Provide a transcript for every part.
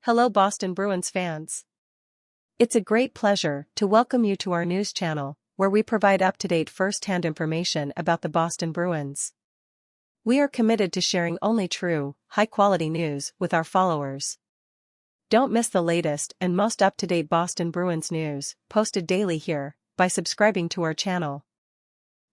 Hello Boston Bruins fans. It's a great pleasure to welcome you to our news channel, where we provide up-to-date first-hand information about the Boston Bruins. We are committed to sharing only true, high-quality news with our followers. Don't miss the latest and most up-to-date Boston Bruins news, posted daily here, by subscribing to our channel.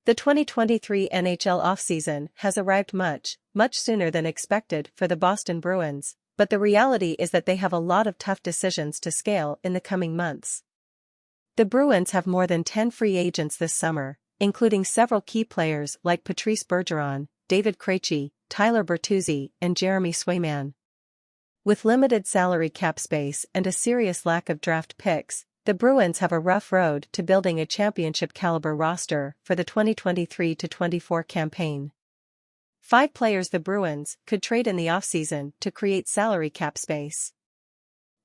The 2023 NHL offseason has arrived much sooner than expected for the Boston Bruins, but the reality is that they have a lot of tough decisions to scale in the coming months. The Bruins have more than 10 free agents this summer, including several key players like Patrice Bergeron, David Krejci, Tyler Bertuzzi, and Jeremy Swayman. With limited salary cap space and a serious lack of draft picks, the Bruins have a rough road to building a championship-caliber roster for the 2023-24 campaign. 5 players the Bruins could trade in the offseason to create salary cap space.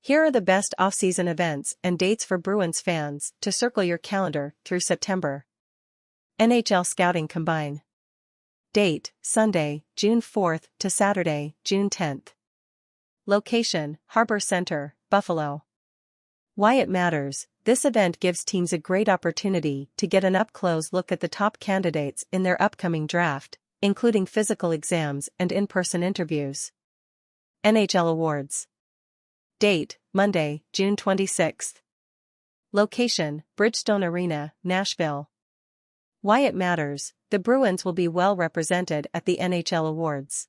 Here are the best offseason events and dates for Bruins fans to circle your calendar through September. NHL Scouting Combine. Date: Sunday, June 4th to Saturday, June 10th. Location: Harbor Center, Buffalo. Why it matters: this event gives teams a great opportunity to get an up-close look at the top candidates in their upcoming draft, including physical exams and in-person interviews. NHL Awards. Date: Monday, June 26th. Location: Bridgestone Arena, Nashville. Why it matters: the Bruins will be well represented at the NHL Awards.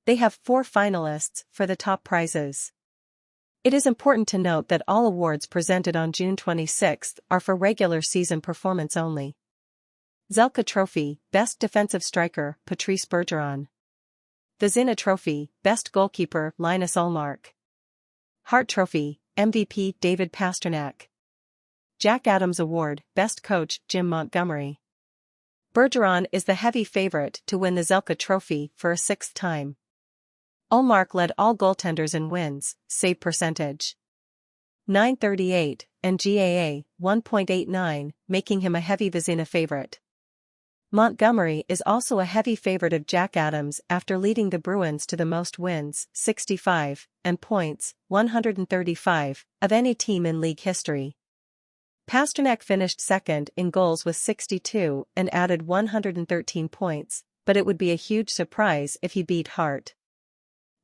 They have 4 finalists for the top prizes. It is important to note that all awards presented on June 26 are for regular season performance only. Vezina Trophy, Best Defensive Striker, Patrice Bergeron. Vezina Trophy, Best Goalkeeper, Linus Ullmark. Hart Trophy, MVP, David Pastrnak. Jack Adams Award, Best Coach, Jim Montgomery. Bergeron is the heavy favorite to win the Vezina Trophy for a 6th time. Ullmark led all goaltenders in wins, save percentage. .938, and GAA, 1.89, making him a heavy Vezina favorite. Montgomery is also a heavy favorite of Jack Adams after leading the Bruins to the most wins, 65, and points, 135, of any team in league history. Pastrnak finished second in goals with 62 and added 113 points, but it would be a huge surprise if he beat Hart.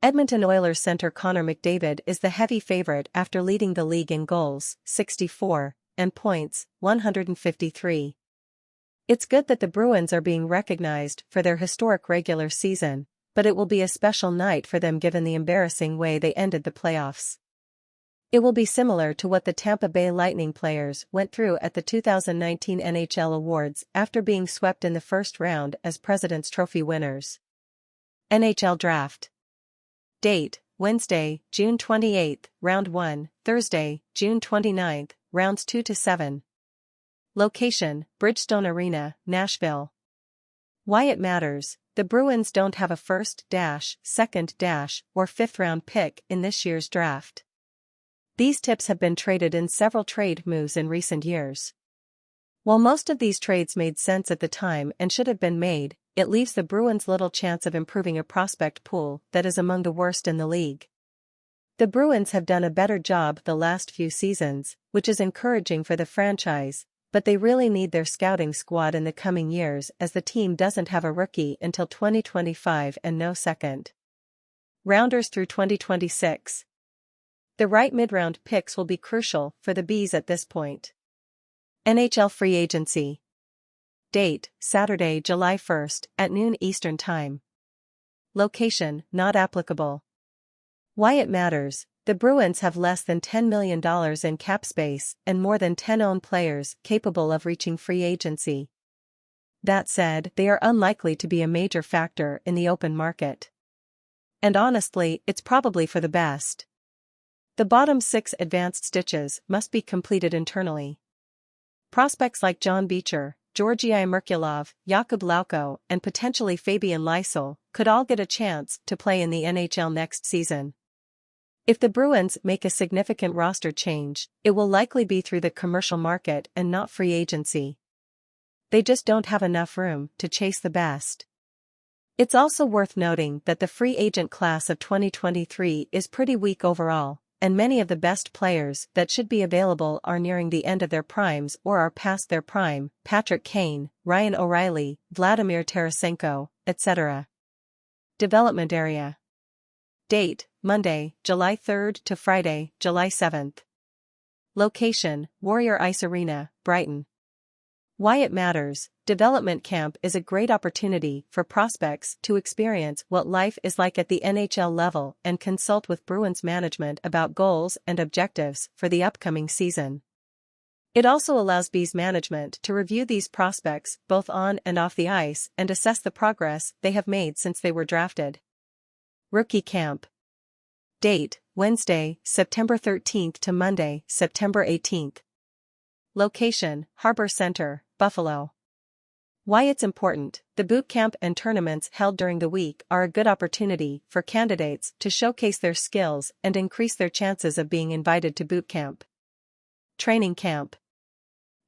Edmonton Oilers center Connor McDavid is the heavy favorite after leading the league in goals, 64, and points, 153. It's good that the Bruins are being recognized for their historic regular season, but it will be a special night for them given the embarrassing way they ended the playoffs. It will be similar to what the Tampa Bay Lightning players went through at the 2019 NHL Awards after being swept in the first round as President's Trophy winners. NHL Draft. Date: Wednesday, June 28, Round 1, Thursday, June 29, Rounds 2 to 7. Location: Bridgestone Arena, Nashville. Why it matters: the Bruins don't have a first, second, or 5th round pick in this year's draft. These tips have been traded in several trade moves in recent years. While most of these trades made sense at the time and should have been made, it leaves the Bruins little chance of improving a prospect pool that is among the worst in the league. The Bruins have done a better job the last few seasons, which is encouraging for the franchise, but they really need their scouting squad in the coming years as the team doesn't have a rookie until 2025 and no second rounders through 2026. The right mid-round picks will be crucial for the Bees at this point. NHL Free Agency. Date: Saturday, July 1st, at noon Eastern Time. Location: not applicable. Why it matters: the Bruins have less than $10 million in cap space and more than 10 own players capable of reaching free agency. That said, they are unlikely to be a major factor in the open market. And honestly, it's probably for the best. The bottom 6 advanced stitches must be completed internally. Prospects like John Beecher, Georgii Merkulov, Jakub Lauko, and potentially Fabian Lysell could all get a chance to play in the NHL next season. If the Bruins make a significant roster change, it will likely be through the commercial market and not free agency. They just don't have enough room to chase the best. It's also worth noting that the free agent class of 2023 is pretty weak overall, and many of the best players that should be available are nearing the end of their primes or are past their prime: Patrick Kane, Ryan O'Reilly, Vladimir Tarasenko, etc. Development area. Date: Monday, July 3rd to Friday, July 7th. Location: Warrior Ice Arena, Brighton. Why it matters: development camp is a great opportunity for prospects to experience what life is like at the NHL level and consult with Bruins management about goals and objectives for the upcoming season. It also allows Bees management to review these prospects both on and off the ice and assess the progress they have made since they were drafted. Rookie camp. Date: Wednesday, September 13th to Monday, September 18th. Location: Harbor Center, Buffalo. Why it's important: the boot camp and tournaments held during the week are a good opportunity for candidates to showcase their skills and increase their chances of being invited to boot camp. Training camp.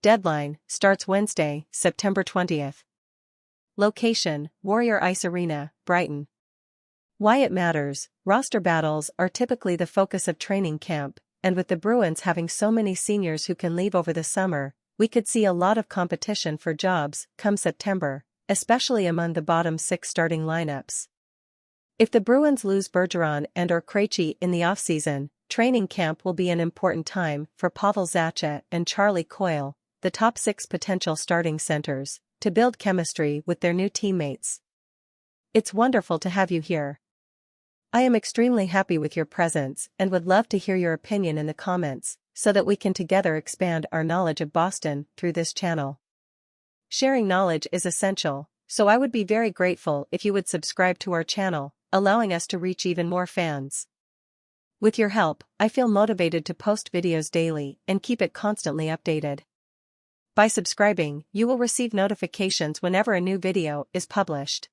Deadline starts Wednesday, September 20th. Location: Warrior Ice Arena, Brighton. Why it matters: roster battles are typically the focus of training camp, and with the Bruins having so many seniors who can leave over the summer, we could see a lot of competition for jobs come September, especially among the bottom 6 starting lineups. If the Bruins lose Bergeron and/or Krejci in the offseason, training camp will be an important time for Pavel Zacha and Charlie Coyle, the top 6 potential starting centers, to build chemistry with their new teammates. It's wonderful to have you here. I am extremely happy with your presence and would love to hear your opinion in the comments, so that we can together expand our knowledge of Boston through this channel. Sharing knowledge is essential, so I would be very grateful if you would subscribe to our channel, allowing us to reach even more fans. With your help, I feel motivated to post videos daily and keep it constantly updated. By subscribing, you will receive notifications whenever a new video is published.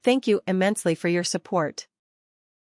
Thank you immensely for your support.